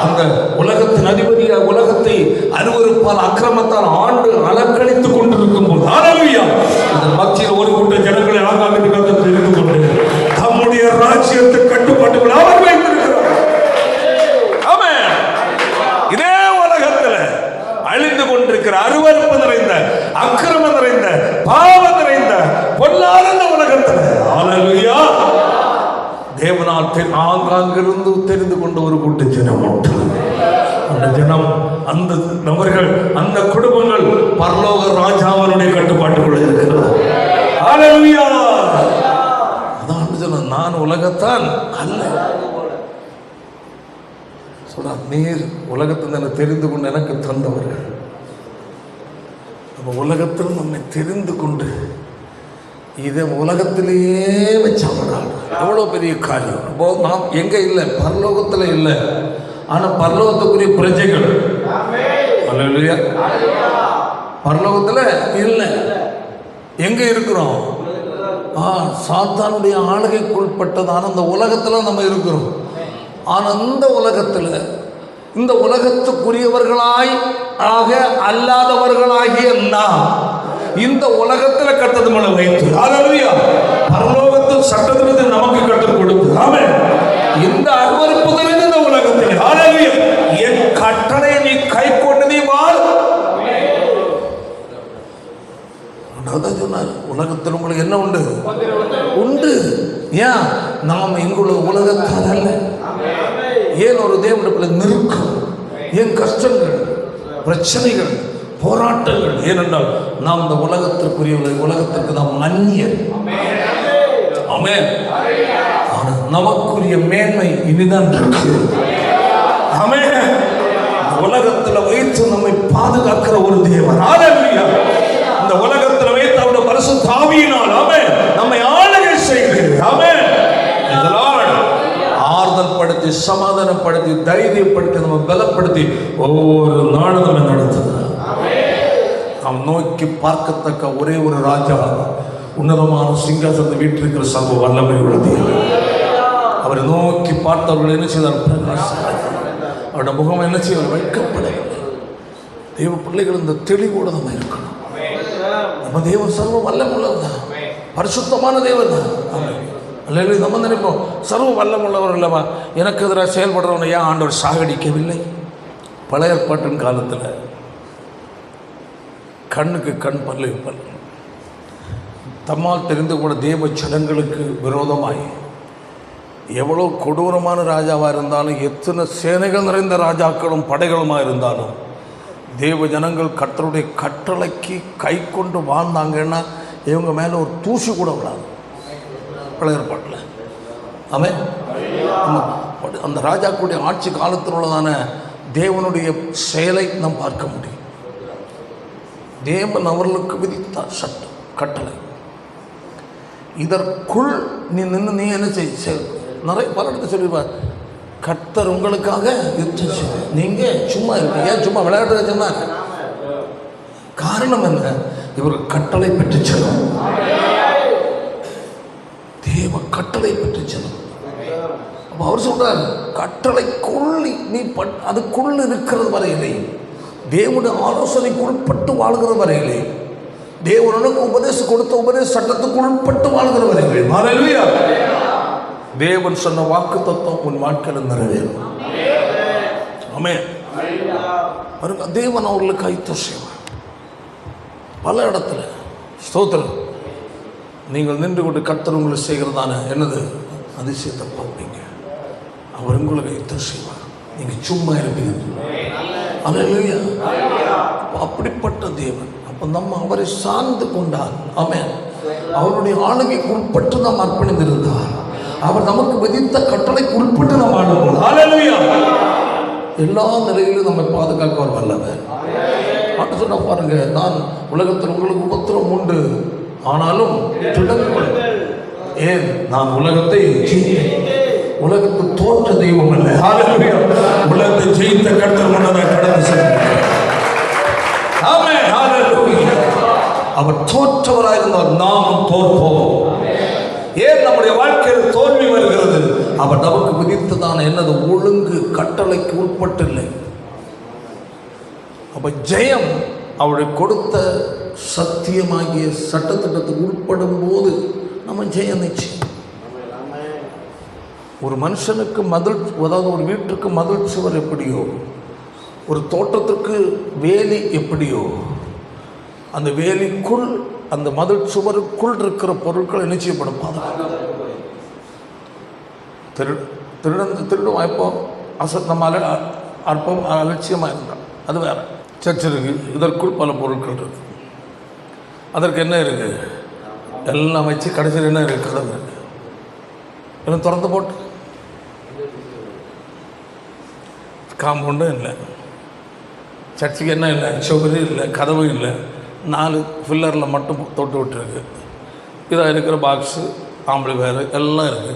அந்த உலகத்தின் அதிபதியா உலகத்தை அருவருப்பால் அக்கிரமத்தால் ஆண்டு அலக்கழித்துக் கொண்டிருக்கும் போது, அல்லேலூயா, இந்த மத்தியில் ஒரு கூட்ட ஜனங்களை ஆகாமித்து கருத்து இருந்து கொண்டு தம்முடைய ராஜ்யத்தை கட்டுப்பாட்டுகள் அவர் வைத்திருக்கிறார். ஆமென். இதே உலகத்தில் அழிந்து கொண்டிருக்கிற அருவருப்பு நிறைந்த, அக்கிரமம் நிறைந்த, பாவம் நிறைந்த பொல்லாத உலகத்தில், அல்லேலூயா, தேவனால் ஆங்காங்கிருந்து தெரிந்து கொண்ட ஒரு கூட்ட ஜனம் உண்டு. அந்த ஜனம், அந்த நபர்கள், அந்த குடும்பங்கள் பரலோக ராஜாவினுடைய கட்டுப்பாட்டுக்குள்ள இருக்கிறது. அல்லேலூயா. அதான் சொன்ன, நான் உலகத்தான் அல்ல சொல்ல, நீர் உலகத்தில் என்னை தெரிந்து கொண்டு எனக்கு தந்தவர்கள். நம்ம உலகத்தில் நம்மை தெரிந்து கொண்டு இதை உலகத்திலேயே வச்சாங்க. எவ்வளோ பெரிய காரியம். இப்போ நாம் எங்கே இல்லை, பரலோகத்தில் இல்லை, ஆனால் பரலோகத்துக்குரிய பிரஜைகள். அல்லேலூயா. பரலோகத்தில் இல்லை, எங்கே இருக்கிறோம்? சாத்தானுடைய ஆளுகைக்குட்பட்டதான அந்த உலகத்தில் நம்ம இருக்கிறோம். ஆனால் இந்த உலகத்தில், இந்த உலகத்துக்குரியவர்களாய் ஆக அல்லாதவர்களாகிய நாம் இந்த உலகத்தில் கட்டது மேல வைத்து, அல்லேலூயா, பரலோகத்தில் சட்டத்திற்கு நமக்கு கற்றுக் கொடுத்து, ஆமென், இந்த அருவருப்புகள் இந்த உலகத்தில், அல்லேலூயா, என் கட்டளை நீ கை கொண்டு நீ வாழ். அதான் சொன்னார், உலகத்தில் உங்களுக்கு என்ன உண்டு? உண்டு. ஏன்? நாம் எங்குள்ள உலகத்தால் அல்ல. ஏன் ஒரு தேவனுடைய நெருக்கம், ஏன் கஷ்டங்கள், பிரச்சனைகள், போராட்டங்கள்? ஏனென்றால் நாம் இந்த உலகத்திற்குரியவர்கள், உலகத்திற்கு நாம் அந்நியர். ஆமென். நமக்குரிய மேன்மை இனிதான் இருக்கு. ஆமென். உலகத்தில் வைத்து நம்மை பாதுகாக்கிற ஒரு தேவன். அல்லேலூயா. இந்த உலகத்தில் வைத்து அவருடைய பரிசுத்த ஆவியினால், ஆமென், நம்மை ஆளுகை செய்கிறார். ஆமென். ஆறுதல் படுத்தி, சமாதானப்படுத்தி, தைரியப்படுத்தி, நம்ம பலப்படுத்தி ஒவ்வொரு நாளும் நம்ம நடத்துகிறார். நாம் நோக்கி பார்க்கத்தக்க ஒரே ஒரு ராஜா, உன்னதமான சிங்காசனத்தை வீட்டிருக்கிற சர்வ வல்லமை உள்ளது. அவரை நோக்கி பார்த்தவர்கள் என்ன செய்தார்? அவருடைய முகம் என்ன செய்வார்? வைக்கப்படவில்லை. தெய்வ பிள்ளைகள் இந்த தெளிவோடு நம்ம இருக்கணும். நம்ம தேவன் சர்வ வல்லமுள்ளவர், பரிசுத்தமான தேவன் தான். அல்லேலூயா. நம்ம நினைப்போம், சர்வ வல்லமுள்ளவர் அல்லவா, எனக்கு எதிராக செயல்படுறவனை ஏன் ஆண்டவர் சாகடிக்கவில்லை? பழைய ஏற்பாட்டின் காலத்தில் கண்ணுக்கு கண், பல்லு பல், தம்மால் தெரிந்து கூட தேவ ஜனங்களுக்கு விரோதமாய் எவ்வளோ கொடூரமான ராஜாவாக இருந்தாலும், எத்தனை சேனைகள் நிறைந்த ராஜாக்களும் படைகளுமாக இருந்தாலும், தேவ ஜனங்கள் கர்த்தருடைய கட்டளைக்கு கை கொண்டு வாழ்ந்தாங்கன்னா இவங்க மேலே ஒரு தூசி கூட விடாது. பழைய ஏற்பாட்டில் ஆமென். அந்த ராஜாக்களுடைய ஆட்சி காலத்தில் உள்ளதான தேவனுடைய செயலை நாம் பார்க்க முடியும். தேவன் அவர்களுக்கு விதித்தார் சட்டம், கட்டளை. இதற்குள் நீ நின்று நீ என்ன செய்ய, நிறைய பல இடத்துல சொல்லியிருப்பார், கர்த்தர் உங்களுக்காக யுத்தம் செய்ய, நீங்கள் சும்மா இருப்பீங்க. ஏன் சும்மா விளையாட்டு சொன்னாங்க? காரணம் என்ன? இவர்கள் கட்டளை பெற்று செல்லும். தேவ கட்டளை பெற்று செல்லும். அப்போ அவர் சொல்றார், கட்டளைக்குள் நீ அதுக்குள் இருக்கிறது வரையிலே, தேவனுடைய ஆலோசனைக்கு உட்பட்டு வாழ்கிற வரையிலே, தேவனுக்கு உபதேசம் கொடுத்த உபதேச சட்டத்துக்கு உட்பட்டு வாழ்கிற வரையிலே, அல்லேலூயா, தேவன் சொன்ன வாக்கு தத்துவம் உன் வாழ்க்கையில் நிறைவேறும். ஆமென். தேவன் அவர்களுக்கு யுத்தம் செய்வார். பல இடத்துல ஸ்தோத்திரம். நீங்கள் நின்று கொண்டு கர்த்தர் உங்களை செய்கிறதான என்னது அதிசயத்தை பார்ப்பீங்க. அவர் உங்களுக்கு யுத்தம் செய்வார், நீங்கள் சும்மா இருப்பீங்க. அல்லேலூயா. அப்படிப்பட்ட தேவன். அப்போ நம்ம அவரை சார்ந்து கொண்டார். ஆமென். அவருடைய ஆளுகைக்கு உட்பட்டு நாம் அர்ப்பணித்திருந்தார். அவர் நமக்கு விதித்த கட்டளைக்கு உட்பட்டு நாம் ஆளுவோம். அல்லேலூயா. எல்லா நிலையிலும் நம்மை பாதுகாக்க அவர் வல்லவர். ஆண்டு சொன்ன பாருங்க, நான் உலகத்தில் உங்களுக்கு உபத்திரம் உண்டு, ஆனாலும் திடங்கள். ஏன்? நான் உலகத்தை உலகத்து தோற்ற தெய்வம் அல்ல. அல்லேலூயா. உலகத்தை ஜெயித்த கர்த்தர் முன்னதாக கடந்து செல்கிறார். ஆமென். அல்லேலூயா. அவர் தோற்றவராயிருந்தால் நாமும் தோற்போம். ஏன் நம்முடைய வாழ்க்கையில் தோல்வி வருகிறது? அவர் நமக்கு விதித்ததான என்னது ஒழுங்கு கட்டளைக்கு உட்பட்டில்லை. அப்ப ஜெயம் அவருடைய கொடுத்த சத்தியமாகிய சட்டத்திட்டத்துக்கு உட்படும் போது நம்ம ஜெயம் நிச்சயம். ஒரு மனுஷனுக்கு மதில், அதாவது ஒரு வீட்டுக்கு மதில் சுவர் எப்படியோ, ஒரு தோட்டத்துக்கு வேலி எப்படியோ, அந்த வேலிக்குள் அந்த மதில் சுவருக்குள் இருக்கிற பொருட்களை நிச்சயப்படும் பாதுகாப்பு. திருடும் வாய்ப்போ நம்ம அற்பம் அலட்சியமாக இருந்தால் அது வேற. சர்ச் இருக்குது, இதற்குள் பல பொருட்கள் இருக்குது. அதற்கு என்ன இருக்குது? எல்லாம் வச்சு கடைசியில் என்ன இருக்குது? கதவு இருக்குது, எல்லாம் திறந்து போட்டு காம்பவுண்டும் இல்லை, சர்ச்சுக்கு என்ன இல்லை, சுவரு இல்லை, கதவு இல்லை, 4 ஃபில்லரில் மட்டும் தொட்டு விட்டுருக்கு. இதாக இருக்கிற பாக்ஸு, ஆம்பளை வேறு எல்லாம் இருக்குது.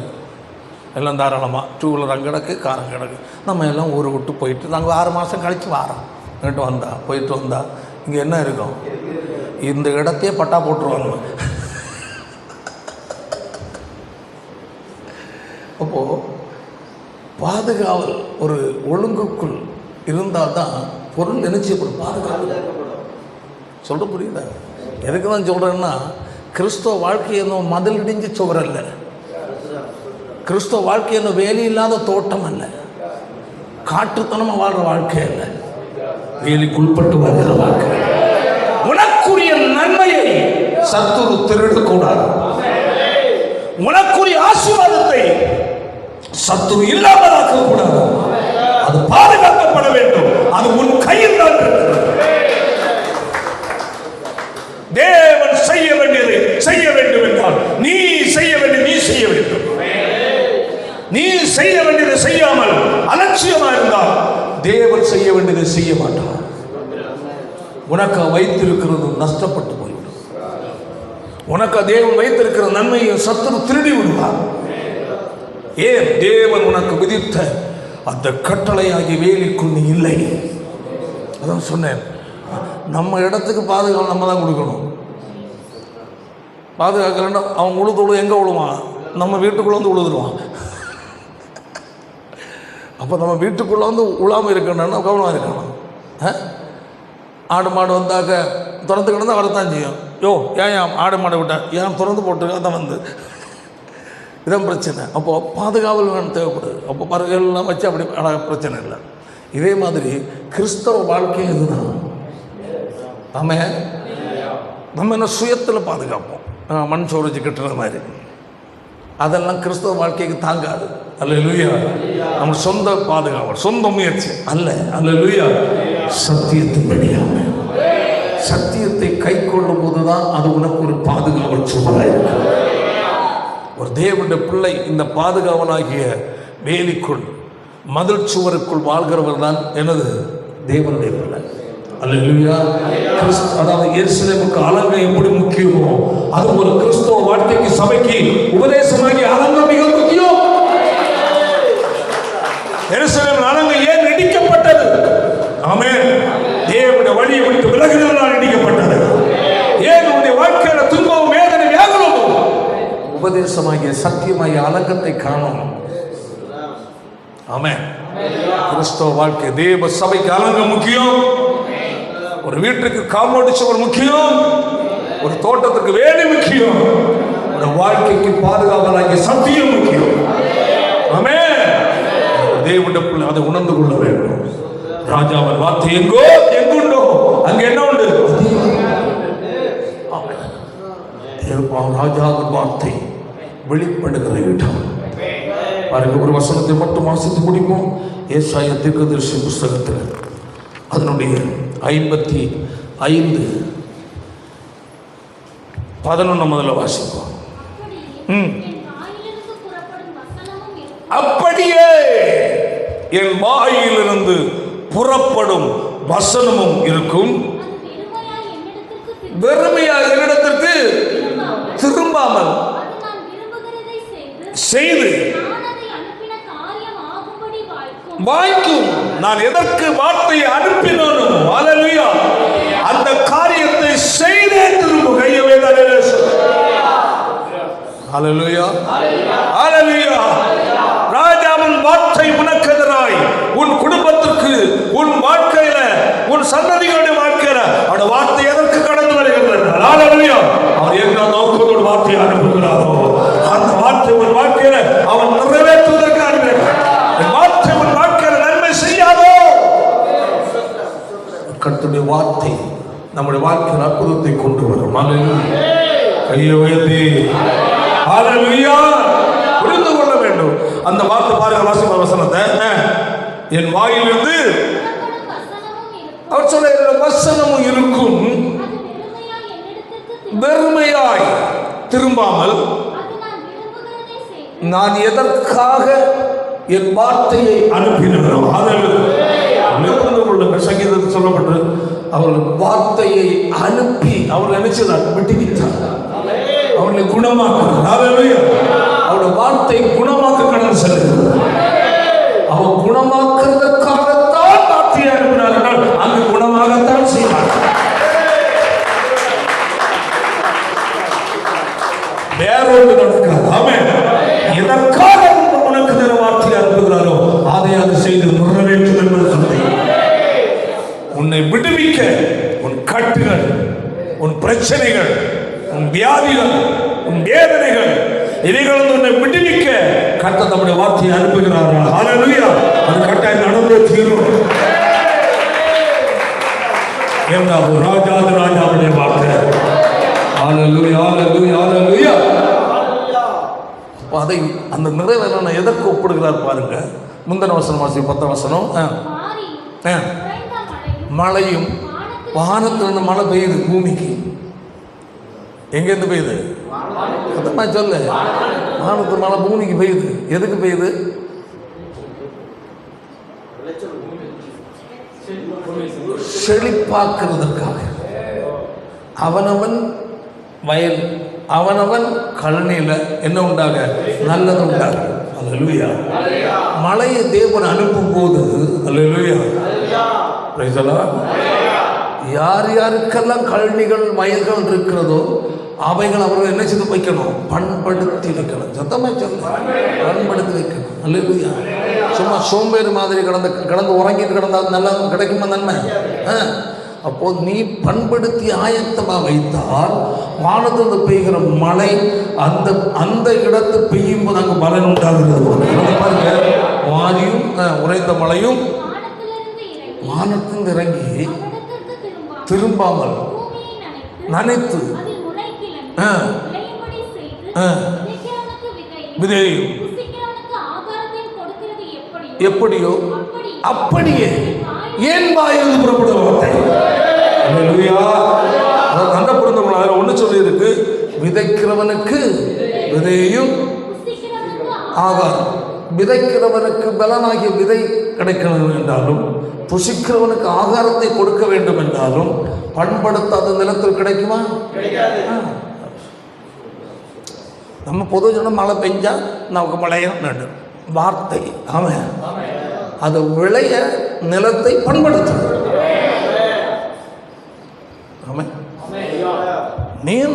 எல்லாம் தாராளமாக 2 வீலர் அங்கே கிடக்கு, கார் அங்கே கிடக்கு. நம்ம எல்லாம் ஊரை விட்டு போயிட்டு நாங்கள் 6 மாதம் கழித்து வாரோம். போயிட்டு வந்தால் இங்கே என்ன இருக்கும்? இந்த இடத்தையே பட்டா போட்டுருவாங்க. அப்போது பாதுகாவல் ஒரு ஒழுங்குக்குள் இருந்தால் தான் பொருள் நினைச்சப்படும், பாதுகாப்பு. சொல்ல புரியுதா? எதுக்கு தான் சொல்கிறேன்னா, கிறிஸ்தவ வாழ்க்கை என்னும் மதில் இடிஞ்சு சுவர் அல்ல, கிறிஸ்தவ வாழ்க்கை என்னும் வேலி இல்லாத தோட்டம் அல்ல, காட்டுத்தனமாக வாழ்கிற வாழ்க்கை அல்ல, வேலிக்குள்பட்டு வருகிற வாழ்க்கை. உனக்குரிய நன்மையை சத்துரு திருடக்கூடாது. உனக்குரிய ஆசீர்வாதத்தை சத்துரு இல்லாமலாக்க கூடாது. அது பாதுகாக்கப்பட வேண்டும். அது உன் கையில் தான் இருக்கிறது. தேவன் செய்ய வேண்டியதை செய்ய வேண்டும் என்றால் நீ செய்ய வேண்டியது நீ செய்ய வேண்டும். நீ செய்ய வேண்டியதை செய்யாமல் அலட்சியமா இருந்தால் தேவன் செய்ய வேண்டியதை செய்ய மாட்டார். உனக்கு வைத்திருக்கிறது நஷ்டப்பட்டு போய்விடும். உனக்கு தேவன் வைத்திருக்கிற நன்மையை சத்துரு திருடி விடுவார். ஏன்? தேவன் உனக்கு விதித்த அந்த கட்டளையாகி வேலிக்குள் நீ இல்லை. அதான் சொன்னேன், நம்ம இடத்துக்கு பாதுகாப்பு நம்ம தான் கொடுக்கணும். பாதுகாக்கலன்னா அவன் உழுது எங்கே விழுவான்? நம்ம வீட்டுக்குள்ளே வந்து உழுதுருவான். அப்போ நம்ம வீட்டுக்குள்ளே வந்து உழாமல் இருக்கணும்னா கவனமாக இருக்கணும். ஆடு மாடு வந்தாக்க திறந்து கிடந்தா வரத்தான் செய்யும். ஏன் ஆடு மாடை விட்டேன், ஏன் திறந்து போட்டுருக்க தான் வந்து இதான் பிரச்சனை. அப்போது பாதுகாவல் வேணும், தேவைப்படுது. அப்போ பறவைகள்லாம் வச்சு அப்படி பிரச்சனை இல்லை. இதே மாதிரி கிறிஸ்தவ வாழ்க்கை இதுதான். நம்ம என்ன சுயத்தில் பாதுகாப்போம், மண் சோறு கட்டுற மாதிரி. அதெல்லாம் கிறிஸ்தவ வாழ்க்கைக்கு தாங்காது. அல்லேலூயா. நம்ம சொந்த பாதுகாவல், சொந்த முயற்சி அல்ல. அல்லேலூயா. சத்தியத்தின் வழியாக சத்தியத்தை கை கொள்ளும் போதுதான் அது உனக்கு ஒரு பாதுகாவல் சுவராக இருக்கு. ஒரு தேவனுடைய பிள்ளை இந்த பாதுகாவலாகிய வேலிக்குள் மதில் சுவருக்குள் வாழ்கிறவர் தான் எனது தேவனுடைய பிள்ளை. அல்லேலூயா. அதாவது எருசலேமுக்கு அலங்கம் எப்படி முக்கியமோ அது ஒரு கிறிஸ்தவ வாழ்க்கைக்கு சபைக்கு உபதேசமாகி அலங்கம் மிக முக்கியம். எருசலேம் அலங்கம் ஏன் இடிக்கப்பட்டது? ஆமென். தேவனுடைய வழியை விட்டு விலகினால் இடிக்கப்பட்டது. ஏன் உன்னுடைய வாழ்க்கையில துன்பம் வேதனை வேகணும்? உபதேசமாகிய சத்தியமாகிய அலங்கத்தை காணணும். ஆமென். கிறிஸ்தவ வாழ்க்கை தேவ சபைக்கு அலங்கம் முக்கியம். ஒரு வீட்டுக்கு காம்பவுண்ட் சுவர் முக்கியம். ஒரு தோட்டத்துக்கு வேலை முக்கியம். ஒரு வாழ்க்கைக்கு பாதுகாவலாகிய சத்தியம் முக்கியம். ஆமென். தேவனுடைய பிள்ளை அதை உணர்ந்து கொள்ள வேண்டும். ராஜாவின் வார்த்தை எங்குண்டோ அங்க என்ன உண்டு? ராஜாவின் வார்த்தை வெளிப்படுகிற இடம். பாருங்க, ஒரு வசனத்தை மட்டும் வாசித்து முடிப்போம். ஏசாயா தீர்க்கதரிசி புஸ்தகத்தில் அதனுடைய 55:11 முதல்ல வாசிப்போம். அப்படியே என் வாயிலிருந்து புறப்படும் வசனமும் இருக்கும், வெறுமையாக என்னிடத்திற்கு திரும்பாமல் செய்து வாய்க்கும். நான் எதற்கு வார்த்தையை அனுப்பினோம், அல்லேலூயா, அந்த காரியத்தை செய்தே திரும்புகிறேன். ஹல்லேலூயா, ஹல்லேலூயா. ராஜாவின் வார்த்தை உனக்கு எதிராய் உன் குடும்பத்திற்கு, உன் வாழ்க்கையில, உன் சந்ததிகளுடைய வாழ்க்கையில அவருடைய வார்த்தை எதற்கு கடந்து வருகிறது? ஹல்லேலூயா. அவர் எந்த நோக்கத்தோடு வார்த்தையை அனுப்புகிறாரோ அந்த வார்த்தை உன் வாழ்க்கையில அவன் நிறைவேற்றுவதற்கு அனுப்புகிறார். வார்த்தை உன் வாழ்க்கையில நன்மை செய்யாதோ? கர்த்தருடைய வார்த்தை நம்முடைய வாழ்க்கையில் அற்புதத்தை கொண்டு வரும். ஹல்லேலூயா. கையை உயர்த்தி ஹல்லேலூயா. புரிந்து கொள்ள வேண்டும். அந்த வார்த்தை பாருங்க, வாசிப்ப வசனத்தை. என் வாயிலிருந்து அவர் சொல்ல வசனமும் இருக்கும், வெறுமையாய் திரும்பாமல் நான் எதற்காக என் வார்த்தையை அனுப்பினோம். சங்கீதத்தில் சொல்லப்பட்டு அவர்கள் வார்த்தையை அனுப்பி அவர்கள் நினைச்சதார் விட்டுவிட்டார், அவர்களை குணமாக்குறார். அவருடைய வார்த்தை குணமாக்க கடந்து செல்கிறது. அவர் குணமாக்குறதற்காகத்தான் வார்த்தையை அனுப்பினார் என்றால் அங்கு குணமாகத்தான் செய்வார். வேறொன்று நடக்காது. ஆமென். எதற்காக உனக்கு தர வார்த்தையை அனுப்புகிறாரோ அதை அது செய்து நிறைவேற்றும் என்பது சொல்லுங்க. உன்னை விடுவிக்க உன் கட்டுகள், உன் பிரச்சனைகள், உன் வியாதிகள், உன் வேதனைகள், இவைகள் உன்னை விடுவிக்க கர்த்தர் தம்முடைய வார்த்தையை அனுப்புகிறார்கள். ஹல்லேலூயா. அது கட்டாயம் நடந்தே தீரும். ராஜாவுடைய வார்த்தை. ஹல்லேலூயா, ஹல்லேலூயா, ஹல்லேலூயா. அதை அந்த நிறைவேறன எதற்கு ஒப்பிடுகிறார் பாருங்க. முந்தின வசனம் வாசி, 10 வசனம். மழையும் வானத்திலிருந்து மழை பெய்யுது பூமிக்கு. எங்கேருந்து பெய்யுது? சொல்ல, வானத்து மழை பூமிக்கு பெய்யுது. எதுக்கு பெய்யுது? செழிப்பாக்குறதுக்காக. அவனவன் வயல், அவனவன் கழனியில என்ன உண்டாக? நல்லது உண்டாக. அல்லேலூயா. மழையை தேவன் அனுப்பும் போது அல்லேலூயா, யார் யாருக்கெல்லாம் கழனிகள் வயல்கள் இருக்கிறதோ அவைகள் அவர்கள் என்ன செய்து வைக்கணும்? பண்படுத்தி வைக்கணும். சத்தமா சொல்ல, பண்படுத்தி வைக்கணும். அல்லேலூயா. சும்மா சோம்பேறி மாதிரி கடந்து உறங்கிட்டு கிடந்தால் நல்லா கிடைக்குமா நன்மை? அப்போது நீ பண்படுத்தி ஆயத்தமாக வைத்தால் வானத்திலிருந்து பெய்கிற மழை அந்த அந்த இடத்து பெய்யும் போது அங்கு பலன் உண்டாகிறது. பாருங்க, வாரியும் உறைந்த மழையும் வானத்திலிருந்து இறங்கி திரும்பாமல் நனைத்து விதையும் எப்படியோ அப்படியே ஏன் வாயிலிருந்து புறப்பட வார்த்தை. நல்ல புரிந்தவங்க ஒன்று சொல்லி இருக்கு, விதைக்கிறவனுக்கு விதையையும் ஆகாரம். விதைக்கிறவனுக்கு பலனாகிய விதை கிடைக்கணும் என்றாலும், புசிக்கிறவனுக்கு ஆகாரத்தை கொடுக்க வேண்டும் என்றாலும் பண்படுத்தாத நிலத்தில் கிடைக்குமா? நம்ம பொது சொன்ன மழை பெஞ்சா நமக்கு மழையும் வேண்டும் வார்த்தை. ஆமாம், அது விளைய நிலத்தை பண்படுத்தும். ஆமாம்,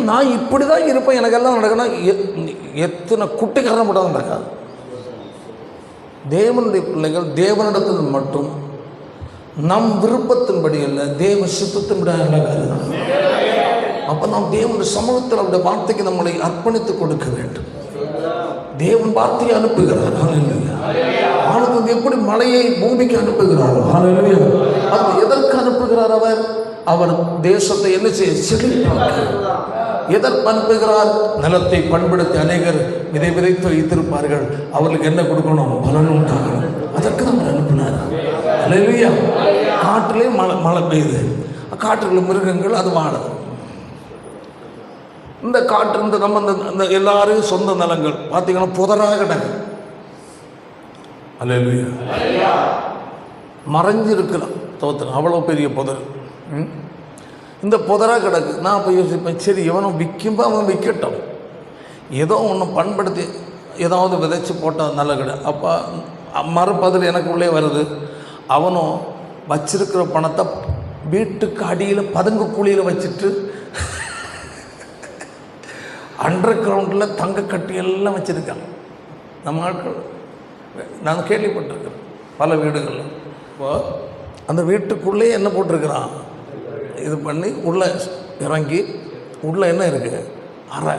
நான் இப்படிதான் இருப்பேன், எனக்கெல்லாம் நடக்கணும். எத்தனை குட்டிக்காரன் மட்டும் தான் நடக்காது. தேவனுடைய பிள்ளைகள் தேவனிடத்தில் மட்டும் நம் விருப்பத்தின்படி அல்ல, தேவ சித்தத்தின்படி அல்ல. அப்போ நாம் தேவனுடைய சமூகத்தில் அவருடைய வார்த்தைக்கு நம்மளை அர்ப்பணித்து கொடுக்க வேண்டும். தேவன் வார்த்தையை அனுப்புகிறார். ஆனது எப்படி மழையை பூமிக்கு அனுப்புகிறார். அது எதற்கு அனுப்புகிறார்? அவர் தேசத்தை என்ன செய்ய செழிப்பாக்க. எதற்கு அனுப்புகிறார்? நிலத்தை பண்படுத்தி அநேகர் விதை விதைத்து வைத்திருப்பார்கள், அவர்களுக்கு என்ன கொடுக்கணும்? பலன் உண்டாகணும். அதற்கு நம்ம அனுப்பினார். அல்லேலூயா. காட்டிலே மழை பெய்யுது, காட்டுகளில் மிருகங்கள் அது வாழுது. இந்த காற்று இந்த நம்ம இந்த எல்லாரும் சொந்த நிலங்கள் பார்த்தீங்கன்னா புதராக கிடக்கு. அல்லேலூயா. மறைஞ்சிருக்கலாம் தோத்திரம், அவ்வளோ பெரிய புதர். இந்த புதராக கிடக்கு. நான் அப்போ யோசிப்பேன், சரி இவனும் விற்கும்போது அவன் விற்கட்டும், ஏதோ ஒன்று பண்படுத்தி ஏதாவது விதைச்சி போட்டால் நல்ல கிடையாது. அப்போ மறுபதில் எனக்குள்ளே வருது, அவனும் வச்சிருக்கிற பணத்தை வீட்டுக்கு அடியில் பதுங்கு குழியில் வச்சுட்டு அண்டர் கிரவுண்டில் தங்க கட்டி எல்லாம் வச்சுருக்காங்க நம்ம ஆட்கள். நான் கேள்விப்பட்டிருக்கிறேன் பல வீடுகளில். இப்போ அந்த வீட்டுக்குள்ளேயே என்ன போட்டிருக்கிறான், இது பண்ணி உள்ளே இறங்கி உள்ளே என்ன இருக்குது, அறை.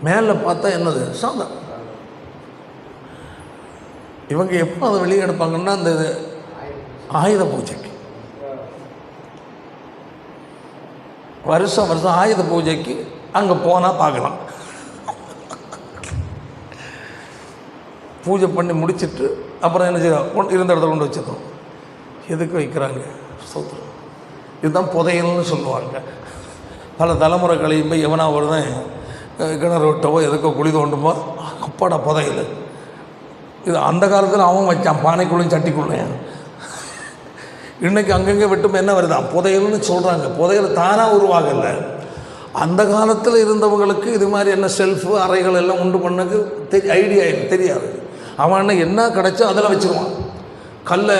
மேலே பார்த்தா என்னது, சாதம். இவங்க எப்போ அதை வெளியே எடுப்பாங்கன்னா அந்த ஆயுத பூஜைக்கு, வருஷம் வருஷம் ஆயுத பூஜைக்கு அங்கே போனால் பார்க்கலாம். பூஜை பண்ணி முடிச்சுட்டு அப்புறம் என்ன செய்ய இருந்த இடத்துல கொண்டு வச்சிடணும். எதுக்கு வைக்கிறாங்க, ஸ்தோத்திரம். இதுதான் புதையல்னு சொல்லுவாங்க. பல தலைமுறை கழியும் போய் எவனா வருதான் கிணறு விட்டவோ எதுக்கோ குழி தோண்டுமோ அப்பாடா புதையல். இது அந்த காலத்தில் அவன் வச்சான் பானைக்குள்ளையும் சட்டிக்குள்ளையும். இன்றைக்கி அங்கங்கே விட்டுமே என்ன வருதான் புதையல்னு சொல்கிறாங்க. புதையல் தானாக உருவாகலை. அந்த காலத்தில் இருந்தவங்களுக்கு இது மாதிரி என்ன செல்ஃபு அறைகள் எல்லாம் உண்டு பண்ணக்கு ஐடியா தெரியாது. அவன் என்ன கிடச்சோ அதில் வச்சுருவான். கல்லை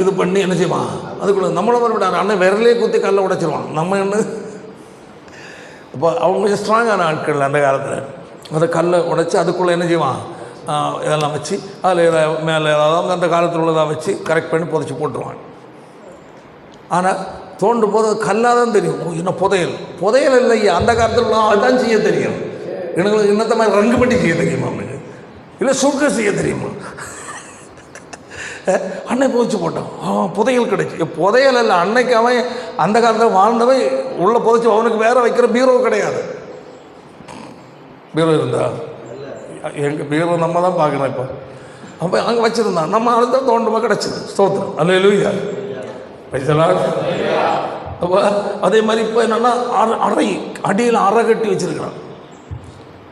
இது பண்ணி என்ன செய்வான் அதுக்குள்ள. நம்மளை விட அண்ணன் விரலே குத்தி கல்லை உடைச்சிருவான். நம்ம என்ன இப்போ அவங்க கொஞ்சம் ஸ்ட்ராங்கான ஆட்கள் அந்த காலத்தில். அதை கல்லை உடைச்சி அதுக்குள்ளே என்ன செய்வான் இதெல்லாம் வச்சு அதில் ஏதாவது மேலே ஏதாவது அவங்க அந்த காலத்தில் உள்ளதாக வச்சு கரெக்ட் பண்ணி புதைச்சி போட்டுருவாங்க. ஆனால் தோண்டும் போது அது கல்லாக தான் தெரியும். இன்னும் புதையல் இல்லையா, அந்த காலத்தில் அதுதான் செய்ய தெரியும். எனக்கு இன்னத்த மாதிரி ரங்கு பண்ணி செய்ய தெரியுமா, இல்லை சுருக்க செய்ய தெரியுமா. அன்னை புதைச்சி போட்டான், புதையல் கிடைச்சி. புதையல் இல்லை, அன்னைக்கு அவன் அந்த காலத்தில் வாழ்ந்தவன் உள்ளே புதைச்சி அவனுக்கு வேற வைக்கிற பீரோ கிடையாது. பீரோ இருந்தா எங்கள் பீரோ நம்ம தான் பார்க்கணும். இப்போ அப்போ அங்கே வச்சுருந்தான், நம்ம அடுத்த தோண்டமாக கிடச்சிது. ஸ்தோத்திரம், அல்லேலூயா. அப்போ அதே மாதிரி இப்போ என்னென்னா அறை அடியில் அறை கட்டி வச்சுருக்கிறான்.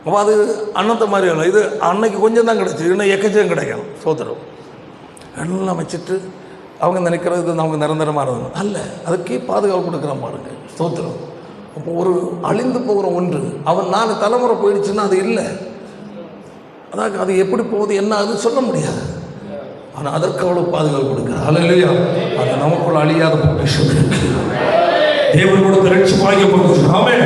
அப்போ அது அன்னத்தை மாதிரி இல்லை. இது அன்னைக்கு கொஞ்சம் தான் கிடச்சி, இன்னும் எக்கச்சம் கிடைக்கும். ஸ்தோத்திரம். எல்லாம் வச்சுட்டு அவங்க நினைக்கிறது நமக்கு நிரந்தரமாக இருக்கணும் அல்ல, அதுக்கே பாதுகாப்பு கொடுக்குற பாருங்க. ஸ்தோத்திரம். அப்போ ஒரு அழிந்து போகிற ஒன்று அவன் 4 தலைமுறை போயிடுச்சுன்னா அது இல்லை. அதாவது அது எப்படி போகுது என்ன அது சொல்ல முடியாது. ஆனால் அதற்கு அவ்வளோ பாதுகாப்பு கொடுக்குற அல்லையா. அது நமக்குள்ள அழியாத பொக்கிஷம். தேவன் கொடுத்த ரட்சிப்பாகிய பொக்கிஷம். ஆமென்.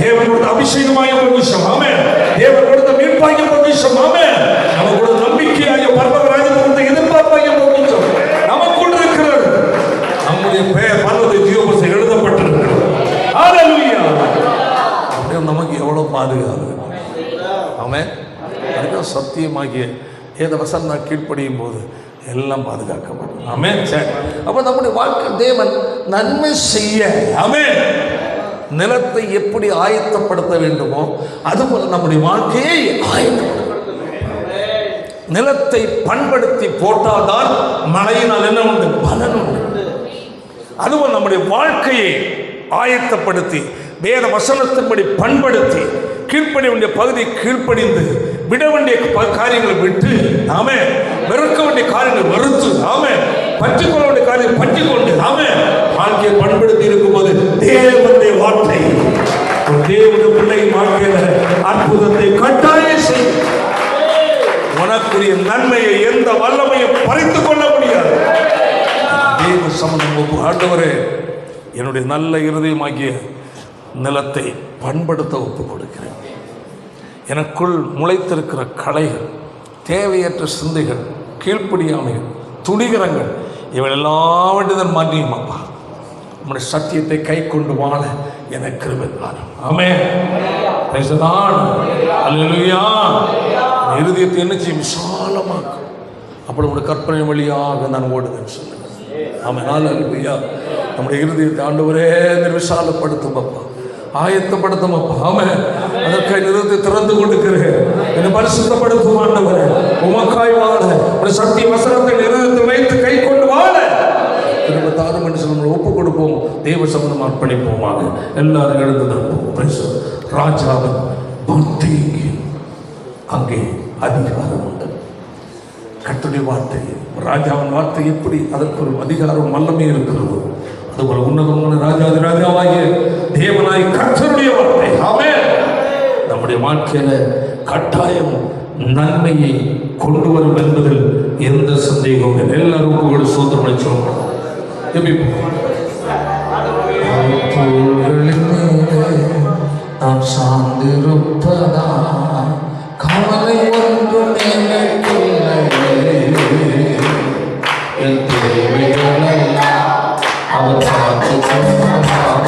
தேவன் கொடுத்த அபிஷேகமாகிய பொக்கிஷம். ஆமென். தேவன் கொடுத்த மீட்பாகிய பொக்கிஷம். ஆமென். நமக்கு கொடுத்த நம்பிக்கையாகிய பரலோக ராஜ்யத்தை எதிர்பார்ப்பாகிய பொக்கிஷம் நமக்குள் இருக்கிறது. நம்முடைய பெயர் பரலோக ஜீவபுஸ்தகத்தில் எழுதப்பட்டிருக்கிறது. ஹல்லேலூயா. நமக்கு எவ்வளோ பாதுகாப்பு. ஆமென். அதுதான் சத்தியமாகிய ஏத வசனம் நான் கீழ்ப்படியும் போது எல்லாம் பாதுகாக்கப்படும். ஆமென். சரி, அப்போ நம்முடைய வாழ்க்கை தேவன் நன்மை செய்ய ஆமென் நிலத்தை எப்படி ஆயத்தப்படுத்த வேண்டுமோ அதுபோல நம்முடைய வாழ்க்கையை ஆயத்தப்படுத்த. நிலத்தை பண்படுத்தி போட்டால்தான் மழையினால் என்ன உண்டு, பலன் உண்டு. அதுபோல் நம்முடைய வாழ்க்கையை ஆயத்தப்படுத்தி வேத வசனத்தின்படி பண்படுத்தி கீழ்ப்படி வேண்டிய பகுதி கீழ்ப்படிந்து விட வேண்டிய காரியங்களை விட்டு நாமே வெறுக்க வேண்டிய காரியங்களை வெறுத்து நாமே பற்றிக்கொள்ள வேண்டிய காரியம் பற்றிக்கொண்டு நாமே வாழ்க்கையை பண்படுத்தி இருக்கும்போது தேவனுடைய வார்த்தை தேவனுடைய பிள்ளை வாழ்க்கையில அற்புதத்தை கட்டாயம் செய்யும். உனக்குரிய நன்மையை எந்த வல்லமையை பறித்துக் கொள்ள முடியாது. தேவ சமூகம் ஆண்டவரே என்னுடைய நல்ல இருதயமாகிய நிலத்தை பண்படுத்த ஒப்புக் கொடுக்கிறேன். எனக்குள் முளைத்திருக்கிற களைகள், தேவையற்ற சிந்தைகள், கீழ்ப்படியாமைகள், துணிகரங்கள் இவள் எல்லாவற்றையும் மாற்றியுமாப்பா. நம்முடைய சத்தியத்தை கை கொண்டு வாழ எனக்கு கிருபை தாரும். ஆமென். அல்லேலூயா. இருதயத்தை என்ன செய்யும், விசாலமாக்கும். அப்படி உங்களுடைய கற்பனை வழியாக நான் ஓடுவேன் சொல்லுங்க. ஆமென். அல்லேலூயா. நம்முடைய இருதயத்தை ஆண்டவரே விசாலப்படுத்தும் அப்பா, ஆயத்தப்படுத்தும் அப்பா. ஆமென். அதற்காக நிறுத்தி திறந்து கொடுக்கிறேன். என்னை பரிசுத்தப்படுத்தும் ஆண்டவரே. உமக்காய் வாழ ஒரு சத்திய வசனத்தை நிறுத்தி வைத்து கை கொண்டு வாழ திரும்ப தாரும் என்று சொல்லி ஒப்புக் கொடுப்போம். தேவ சம்பந்தம் அர்ப்பணிப்போமாக. எல்லாரும் எழுந்து நிற்போம். ராஜாவின் புத்திக்கு அங்கே அதிகாரம் உண்டு. கர்த்தருடைய வார்த்தை, ராஜாவின் வார்த்தை எப்படி அதற்கு ஒரு அதிகாரம் வல்லமை இருக்கிறது, அதுபோல உன்னதமான ராஜாதி ராஜாவாகிய தேவனாய் கர்த்தருடைய வார்த்தை ஆமென் நம்முடைய வாழ்க்கையில கட்டாயம் நன்மையை கொண்டு வரும் என்பதில் எந்த சந்தேகமும் இல்லை. எல்லாரும் உங்களோட சோதனை சொல்லணும். நான் சார்ந்திருப்பதா கவலை ஒன்றும் எனக்கில்லையே. என் தேவைகளெல்லாம் அவர் பார்த்துக் கொள்வார்.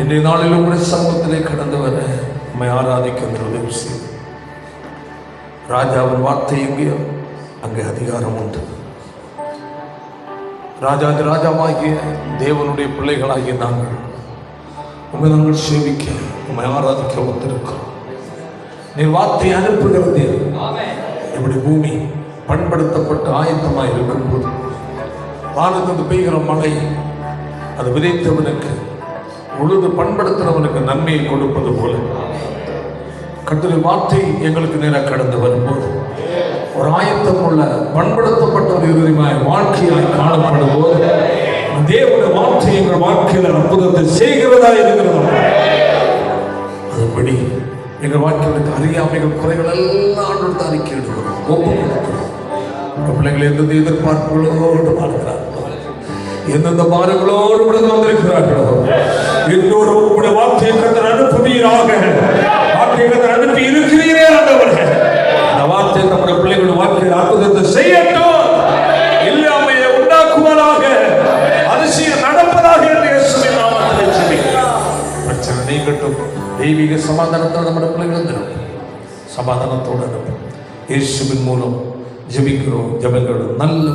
இன்றைய நாளிலும் கூட சமூகத்திலே கடந்து வர நம்மை ஆராதிக்க உதவி செய்யும். ராஜாவின் வார்த்தை எங்கேயோ அங்கே அதிகாரம் உண்டு. ராஜாதி ராஜாவாகிய தேவனுடைய பிள்ளைகளாகிய நாங்கள் சேவிக்க உண்மை ஆராதிக்க வந்திருக்கிறோம். நீ வார்த்தை அனுப்புகிறது இப்படி பூமி பண்படுத்தப்பட்டு ஆயத்தமாக இருக்கும்போது வானத்து பெய்கிற மழை அது விதைத்தவனுக்கு உழுது பண்படுத்தினவனுக்கு நன்மையை கொடுப்பது போல கர்த்தருடைய வார்த்தை எங்களுக்கு நேராக கடந்து வரும்போது ஒரு ஆயத்தம் உள்ள பண்படுத்தப்பட்ட ஒரு இருதயமாய் வாழ்க்கையில் காணப்படும் போது தேவனுடைய வார்த்தை எங்கள் வாழ்க்கையில் அற்புதத்தை செய்கிறதா இருக்கிறதா அதுபடி எங்கள் வாழ்க்கைகளுக்கு அறியாமைகள் குறைகள் எல்லாம் அறிக்கை எடுக்கிறோம். ஒப்பு பிள்ளைகள் எந்தெந்த எதிர்பார்ப்புகளோடு வாழ்கிறார்கள், எந்தெந்த பாரங்களோடு வந்திருக்கிறார்களோ இன்னொரு உங்களுடைய வார்த்தையை கர்த்தர் அனுப்புவீராக. வார்த்தையை கர்த்தர் அனுப்பி இருக்கிறீரே ஆண்டவரே, அந்த வார்த்தை நம்முடைய பிள்ளைகள் வாழ்க்கையில் அற்புதத்தை செய்யட்டும், இல்லாமையை உண்டாக்குவதாக, அதிசயம் நடப்பதாக என்று இயேசுவின் நாமத்தில் ஜெபிக்கிறேன். பிரச்சனை நீங்கட்டும். தெய்வீக சமாதானத்தோடு நம்முடைய பிள்ளைகள் சமாதானத்தோடு இயேசுவின் மூலம் ஜெபிக்கிறோம். ஜெபங்கள் நல்ல